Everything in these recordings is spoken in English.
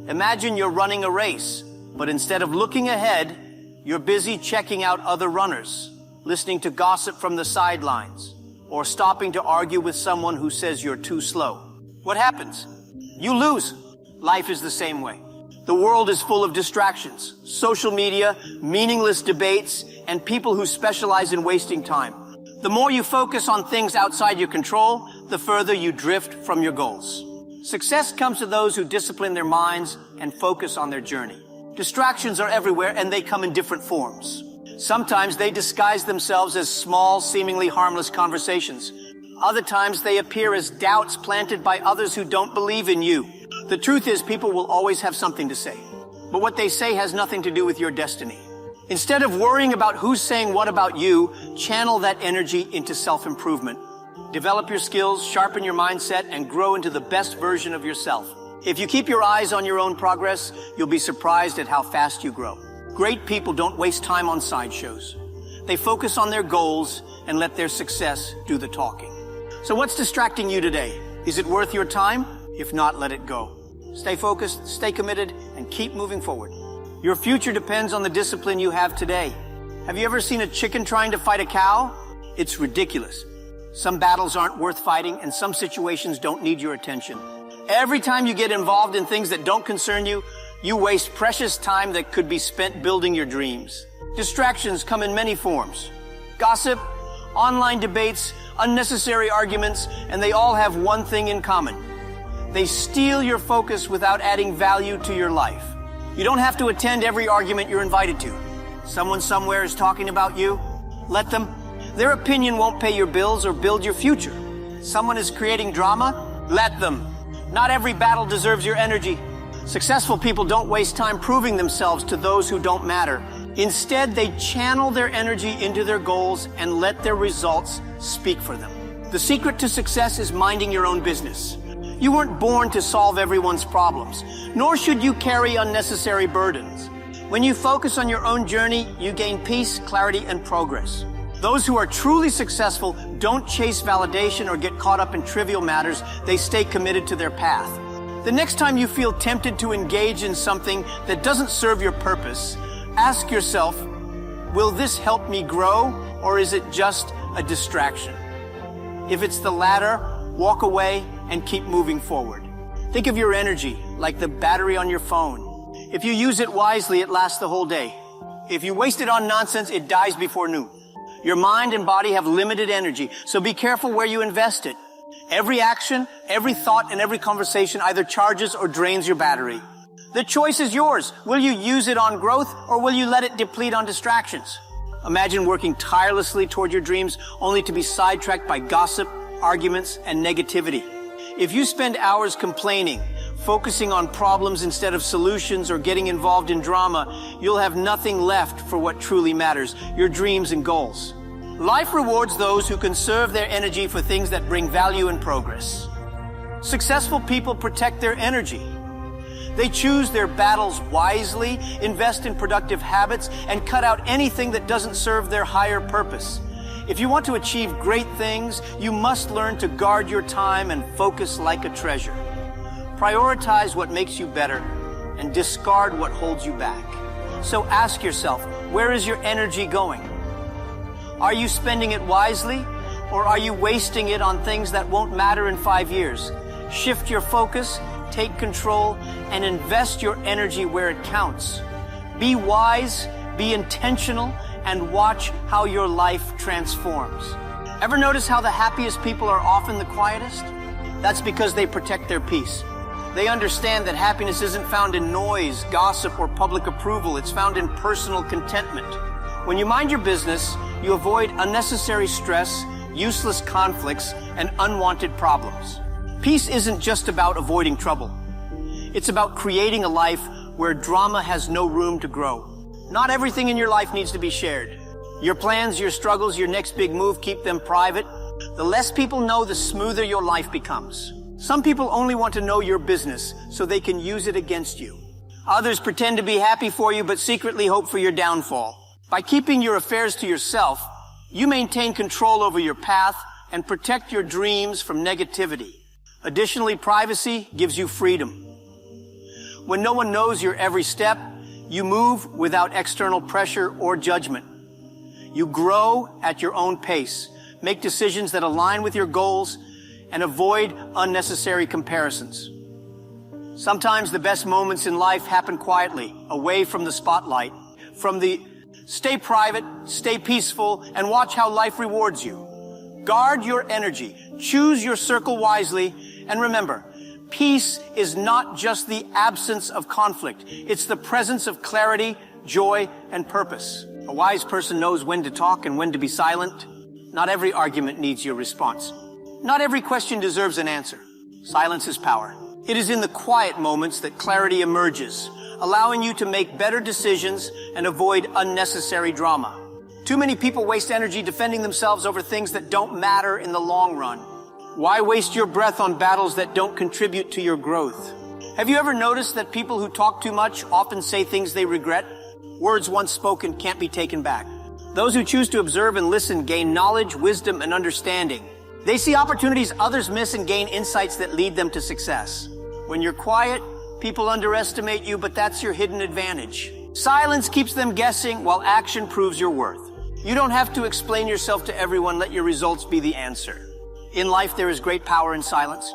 Imagine you're running a race, but instead of looking ahead, you're busy checking out other runners, listening to gossip from the sidelines, or stopping to argue with someone who says you're too slow. What happens? You lose. Life is the same way. The world is full of distractions, social media, meaningless debates, and people who specialize in wasting time. The more you focus on things outside your control, the further you drift from your goals. Success comes to those who discipline their minds and focus on their journey. Distractions are everywhere, and they come in different forms. Sometimes they disguise themselves as small, seemingly harmless conversations. Other times they appear as doubts planted by others who don't believe in you. The truth is, people will always have something to say, but what they say has nothing to do with your destiny. Instead of worrying about who's saying what about you, channel that energy into self-improvement. Develop your skills, sharpen your mindset, and grow into the best version of yourself. If you keep your eyes on your own progress, you'll be surprised at how fast you grow. Great people don't waste time on sideshows. They focus on their goals and let their success do the talking. So what's distracting you today? Is it worth your time? If not, let it go. Stay focused, stay committed, and keep moving forward. Your future depends on the discipline you have today. Have you ever seen a chicken trying to fight a cow? It's ridiculous. Some battles aren't worth fighting, and some situations don't need your attention. Every time you get involved in things that don't concern you, you waste precious time that could be spent building your dreams. Distractions come in many forms. Gossip, online debates, unnecessary arguments, and they all have one thing in common. They steal your focus without adding value to your life. You don't have to attend every argument you're invited to. Someone somewhere is talking about you. Let them. Their opinion won't pay your bills or build your future. Someone is creating drama. Let them. Not every battle deserves your energy. Successful people don't waste time proving themselves to those who don't matter. Instead, they channel their energy into their goals and let their results speak for them. The secret to success is minding your own business. You weren't born to solve everyone's problems, nor should you carry unnecessary burdens. When you focus on your own journey, you gain peace, clarity, and progress. Those who are truly successful don't chase validation or get caught up in trivial matters. They stay committed to their path. The next time you feel tempted to engage in something that doesn't serve your purpose, ask yourself, will this help me grow, or is it just a distraction? If it's the latter, walk away and keep moving forward. Think of your energy like the battery on your phone. If you use it wisely, it lasts the whole day. If you waste it on nonsense, it dies before noon. Your mind and body have limited energy, so be careful where you invest it. Every action, every thought, and every conversation either charges or drains your battery. The choice is yours. Will you use it on growth, or will you let it deplete on distractions? Imagine working tirelessly toward your dreams only to be sidetracked by gossip, arguments, and negativity. If you spend hours complaining, focusing on problems instead of solutions, or getting involved in drama, you'll have nothing left for what truly matters, your dreams and goals. Life rewards those who conserve their energy for things that bring value and progress. Successful people protect their energy. They choose their battles wisely, invest in productive habits, and cut out anything that doesn't serve their higher purpose. If you want to achieve great things, you must learn to guard your time and focus like a treasure. Prioritize what makes you better and discard what holds you back. So ask yourself, where is your energy going? Are you spending it wisely, or are you wasting it on things that won't matter in 5 years? Shift your focus, take control, and invest your energy where it counts. Be wise, be intentional, and watch how your life transforms. Ever notice how the happiest people are often the quietest? That's because they protect their peace. They understand that happiness isn't found in noise, gossip, or public approval. It's found in personal contentment. When you mind your business, you avoid unnecessary stress, useless conflicts, and unwanted problems. Peace isn't just about avoiding trouble. It's about creating a life where drama has no room to grow. Not everything in your life needs to be shared. Your plans, your struggles, your next big move, keep them private. The less people know, the smoother your life becomes. Some people only want to know your business so they can use it against you. Others pretend to be happy for you but secretly hope for your downfall. By keeping your affairs to yourself, you maintain control over your path and protect your dreams from negativity. Additionally, privacy gives you freedom. When no one knows your every step, you move without external pressure or judgment. You grow at your own pace, make decisions that align with your goals, and avoid unnecessary comparisons. Sometimes the best moments in life happen quietly, away from the spotlight, stay private, stay peaceful, and watch how life rewards you. Guard your energy, choose your circle wisely, and remember, peace is not just the absence of conflict. It's the presence of clarity, joy, and purpose. A wise person knows when to talk and when to be silent. Not every argument needs your response. Not every question deserves an answer. Silence is power. It is in the quiet moments that clarity emerges, allowing you to make better decisions and avoid unnecessary drama. Too many people waste energy defending themselves over things that don't matter in the long run. Why waste your breath on battles that don't contribute to your growth? Have you ever noticed that people who talk too much often say things they regret? Words once spoken can't be taken back. Those who choose to observe and listen gain knowledge, wisdom, and understanding. They see opportunities others miss and gain insights that lead them to success. When you're quiet, people underestimate you, but that's your hidden advantage. Silence keeps them guessing, while action proves your worth. You don't have to explain yourself to everyone. Let your results be the answer. In life, there is great power in silence.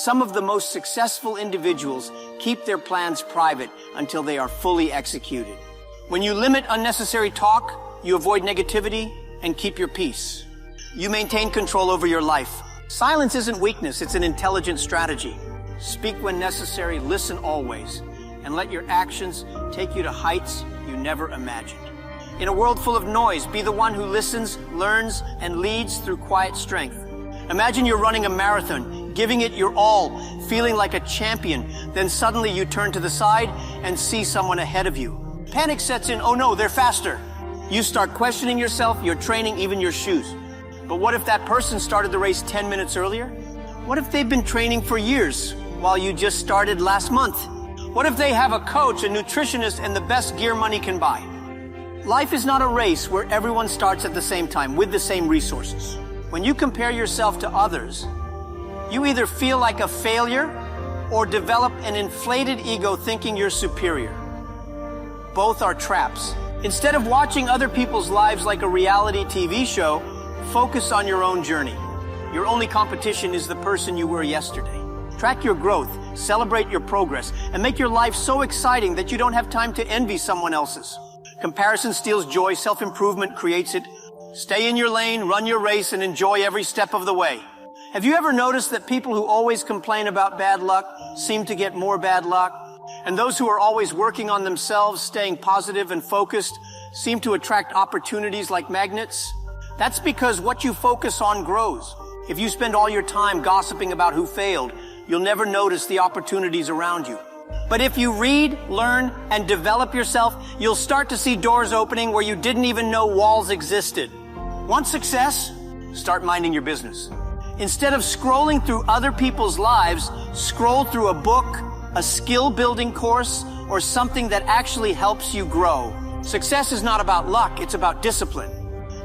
Some of the most successful individuals keep their plans private until they are fully executed. When you limit unnecessary talk, you avoid negativity and keep your peace. You maintain control over your life. Silence isn't weakness, it's an intelligent strategy. Speak when necessary, listen always, and let your actions take you to heights you never imagined. In a world full of noise, be the one who listens, learns, and leads through quiet strength. Imagine you're running a marathon, giving it your all, feeling like a champion. Then suddenly you turn to the side and see someone ahead of you. Panic sets in. Oh no, they're faster. You start questioning yourself, your training, even your shoes. But what if that person started the race 10 minutes earlier? What if they've been training for years while you just started last month? What if they have a coach, a nutritionist, and the best gear money can buy? Life is not a race where everyone starts at the same time with the same resources. When you compare yourself to others, you either feel like a failure or develop an inflated ego thinking you're superior. Both are traps. Instead of watching other people's lives like a reality TV show, focus on your own journey. Your only competition is the person you were yesterday. Track your growth, celebrate your progress, and make your life so exciting that you don't have time to envy someone else's. Comparison steals joy, self-improvement creates it. Stay in your lane, run your race, and enjoy every step of the way. Have you ever noticed that people who always complain about bad luck seem to get more bad luck? And those who are always working on themselves, staying positive and focused, seem to attract opportunities like magnets? That's because what you focus on grows. If you spend all your time gossiping about who failed, you'll never notice the opportunities around you. But if you read, learn, and develop yourself, you'll start to see doors opening where you didn't even know walls existed. Want success? Start minding your business. Instead of scrolling through other people's lives, scroll through a book, a skill-building course, or something that actually helps you grow. Success is not about luck, it's about discipline.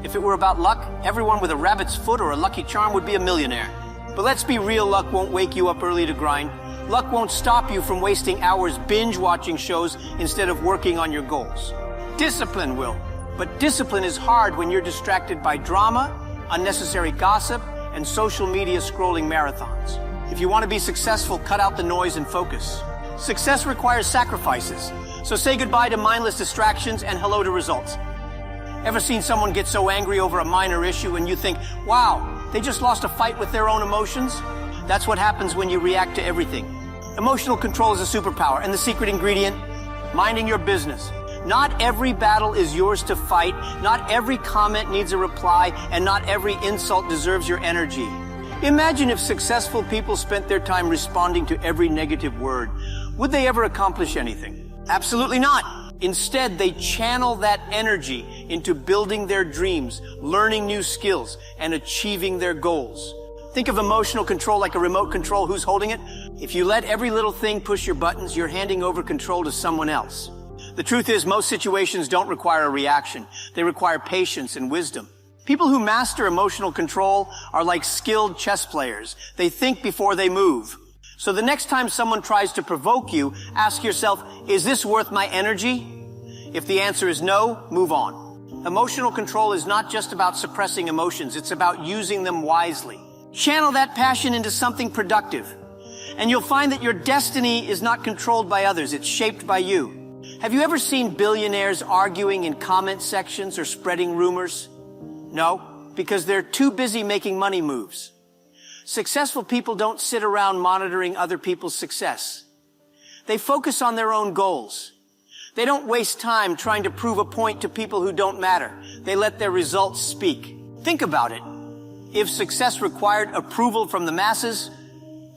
If it were about luck, everyone with a rabbit's foot or a lucky charm would be a millionaire. But let's be real, luck won't wake you up early to grind. Luck won't stop you from wasting hours binge-watching shows instead of working on your goals. Discipline will. But discipline is hard when you're distracted by drama, unnecessary gossip, and social media scrolling marathons. If you want to be successful, cut out the noise and focus. Success requires sacrifices. So say goodbye to mindless distractions and hello to results. Ever seen someone get so angry over a minor issue and you think, wow, they just lost a fight with their own emotions? That's what happens when you react to everything. Emotional control is a superpower, and the secret ingredient? Minding your business. Not every battle is yours to fight, not every comment needs a reply, and not every insult deserves your energy. Imagine if successful people spent their time responding to every negative word. Would they ever accomplish anything? Absolutely not. Instead, they channel that energy into building their dreams, learning new skills, and achieving their goals. Think of emotional control like a remote control. Who's holding it? If you let every little thing push your buttons, you're handing over control to someone else. The truth is, most situations don't require a reaction. They require patience and wisdom. People who master emotional control are like skilled chess players. They think before they move. So the next time someone tries to provoke you, ask yourself, is this worth my energy? If the answer is no, move on. Emotional control is not just about suppressing emotions, it's about using them wisely. Channel that passion into something productive, and you'll find that your destiny is not controlled by others, it's shaped by you. Have you ever seen billionaires arguing in comment sections or spreading rumors? No, because they're too busy making money moves. Successful people don't sit around monitoring other people's success. They focus on their own goals. They don't waste time trying to prove a point to people who don't matter. They let their results speak. Think about it. If success required approval from the masses,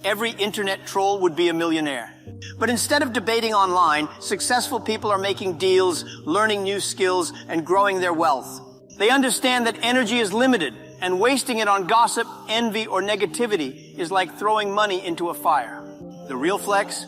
every internet troll would be a millionaire. But instead of debating online, successful people are making deals, learning new skills, and growing their wealth. They understand that energy is limited, and wasting it on gossip, envy, or negativity is like throwing money into a fire. The real flex?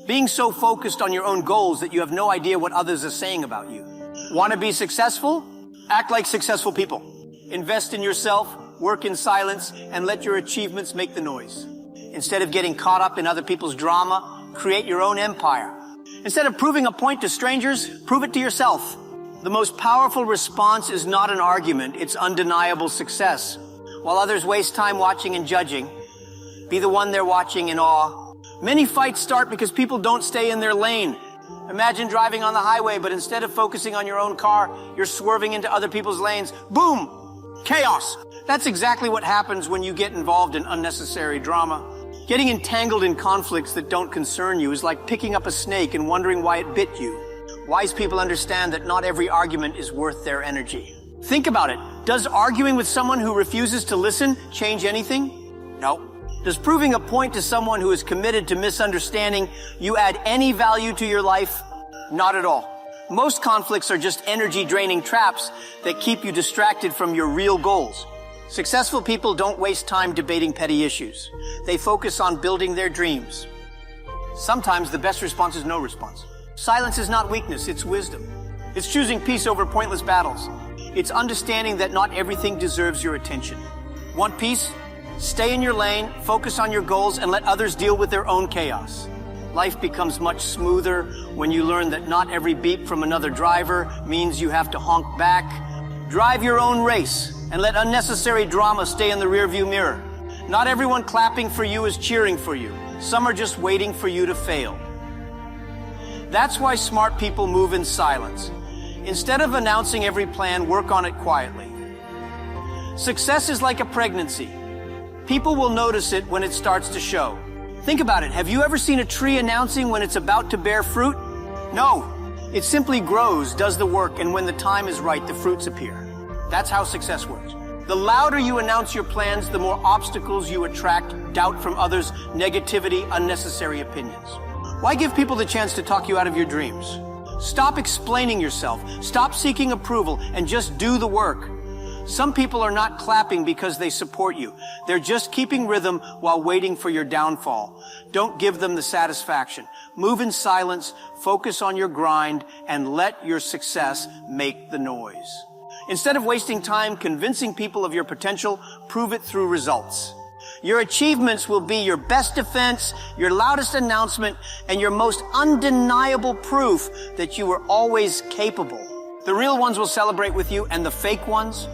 Being so focused on your own goals that you have no idea what others are saying about you. Want to be successful? Act like successful people. Invest in yourself, work in silence, and let your achievements make the noise. Instead of getting caught up in other people's drama, create your own empire. Instead of proving a point to strangers, prove it to yourself. The most powerful response is not an argument, it's undeniable success. While others waste time watching and judging, be the one they're watching in awe. Many fights start because people don't stay in their lane. Imagine driving on the highway, but instead of focusing on your own car, you're swerving into other people's lanes. Boom! Chaos! That's exactly what happens when you get involved in unnecessary drama. Getting entangled in conflicts that don't concern you is like picking up a snake and wondering why it bit you. Wise people understand that not every argument is worth their energy. Think about it. Does arguing with someone who refuses to listen change anything? No. Does proving a point to someone who is committed to misunderstanding you add any value to your life? Not at all. Most conflicts are just energy-draining traps that keep you distracted from your real goals. Successful people don't waste time debating petty issues. They focus on building their dreams. Sometimes the best response is no response. Silence is not weakness, it's wisdom. It's choosing peace over pointless battles. It's understanding that not everything deserves your attention. Want peace? Stay in your lane, focus on your goals, and let others deal with their own chaos. Life becomes much smoother when you learn that not every beep from another driver means you have to honk back. Drive your own race and let unnecessary drama stay in the rearview mirror. Not everyone clapping for you is cheering for you. Some are just waiting for you to fail. That's why smart people move in silence. Instead of announcing every plan, work on it quietly. Success is like a pregnancy. People will notice it when it starts to show. Think about it. Have you ever seen a tree announcing when it's about to bear fruit? No. It simply grows, does the work, and when the time is right, the fruits appear. That's how success works. The louder you announce your plans, the more obstacles you attract, doubt from others, negativity, unnecessary opinions. Why give people the chance to talk you out of your dreams? Stop explaining yourself, stop seeking approval, and just do the work. Some people are not clapping because they support you. They're just keeping rhythm while waiting for your downfall. Don't give them the satisfaction. Move in silence, focus on your grind, and let your success make the noise. Instead of wasting time convincing people of your potential, prove it through results. Your achievements will be your best defense, your loudest announcement, and your most undeniable proof that you were always capable. The real ones will celebrate with you, and the fake ones,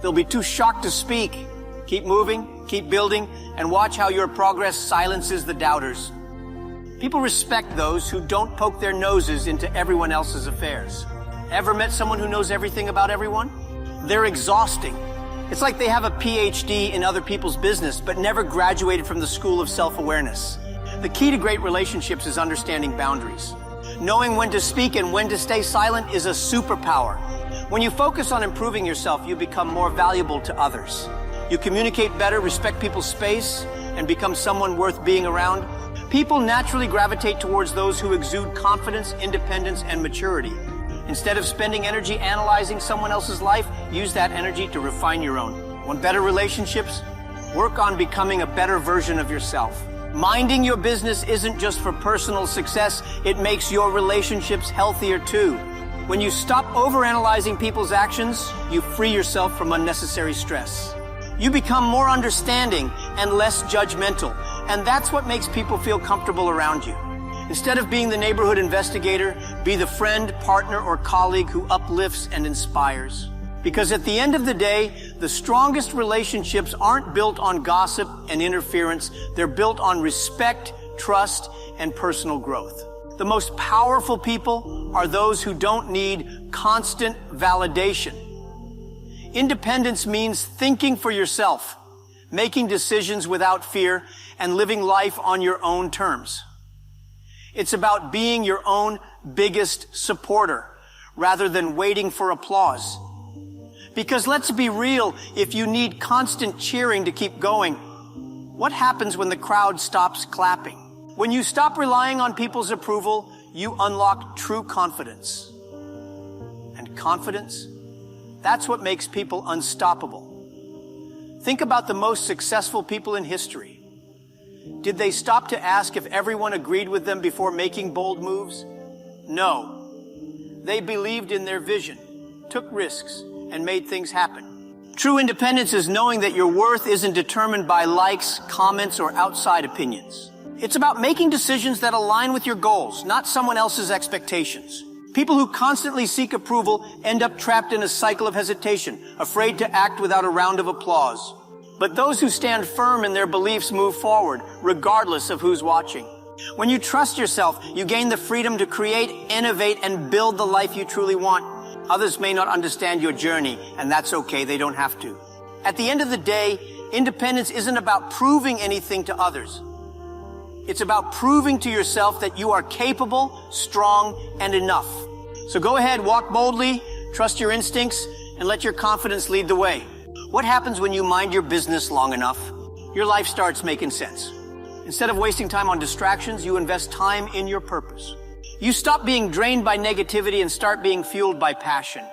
they'll be too shocked to speak. Keep moving, keep building, and watch how your progress silences the doubters. People respect those who don't poke their noses into everyone else's affairs. Ever met someone who knows everything about everyone? They're exhausting. It's like they have a PhD in other people's business, but never graduated from the school of self-awareness. The key to great relationships is understanding boundaries. Knowing when to speak and when to stay silent is a superpower. When you focus on improving yourself, you become more valuable to others. You communicate better, respect people's space, and become someone worth being around. People naturally gravitate towards those who exude confidence, independence, and maturity. Instead of spending energy analyzing someone else's life, use that energy to refine your own. Want better relationships? Work on becoming a better version of yourself. Minding your business isn't just for personal success, it makes your relationships healthier too. When you stop overanalyzing people's actions, you free yourself from unnecessary stress. You become more understanding and less judgmental. And that's what makes people feel comfortable around you. Instead of being the neighborhood investigator, be the friend, partner, or colleague who uplifts and inspires. Because at the end of the day, the strongest relationships aren't built on gossip and interference. They're built on respect, trust, and personal growth. The most powerful people are those who don't need constant validation. Independence means thinking for yourself, making decisions without fear, and living life on your own terms. It's about being your own biggest supporter rather than waiting for applause. Because let's be real, if you need constant cheering to keep going, what happens when the crowd stops clapping? When you stop relying on people's approval, you unlock true confidence. And confidence, that's what makes people unstoppable. Think about the most successful people in history. Did they stop to ask if everyone agreed with them before making bold moves? No. They believed in their vision, took risks, and made things happen. True independence is knowing that your worth isn't determined by likes, comments, or outside opinions. It's about making decisions that align with your goals, not someone else's expectations. People who constantly seek approval end up trapped in a cycle of hesitation, afraid to act without a round of applause. But those who stand firm in their beliefs move forward, regardless of who's watching. When you trust yourself, you gain the freedom to create, innovate, and build the life you truly want. Others may not understand your journey, and that's okay, they don't have to. At the end of the day, independence isn't about proving anything to others. It's about proving to yourself that you are capable, strong, and enough. So go ahead, walk boldly, trust your instincts, and let your confidence lead the way. What happens when you mind your business long enough? Your life starts making sense. Instead of wasting time on distractions, you invest time in your purpose. You stop being drained by negativity and start being fueled by passion.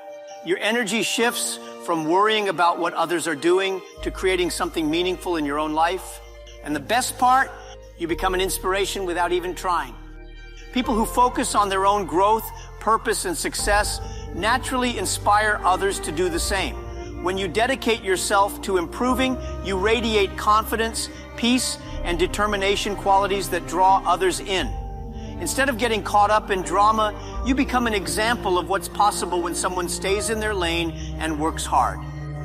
Your energy shifts from worrying about what others are doing to creating something meaningful in your own life. And the best part, you become an inspiration without even trying. People who focus on their own growth, purpose, and success naturally inspire others to do the same. When you dedicate yourself to improving, you radiate confidence, peace, and determination, qualities that draw others in. Instead of getting caught up in drama, you become an example of what's possible when someone stays in their lane and works hard.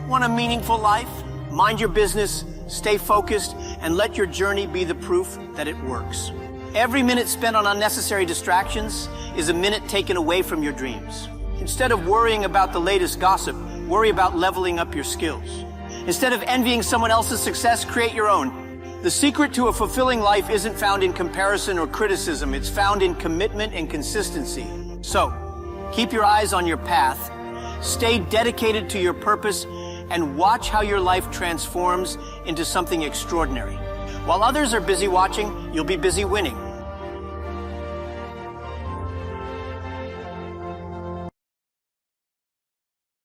Want a meaningful life? Mind your business, stay focused, and let your journey be the proof that it works. Every minute spent on unnecessary distractions is a minute taken away from your dreams. Instead of worrying about the latest gossip, worry about leveling up your skills. Instead of envying someone else's success, create your own. The secret to a fulfilling life isn't found in comparison or criticism. It's found in commitment and consistency. So, keep your eyes on your path, stay dedicated to your purpose, and watch how your life transforms into something extraordinary. While others are busy watching, you'll be busy winning.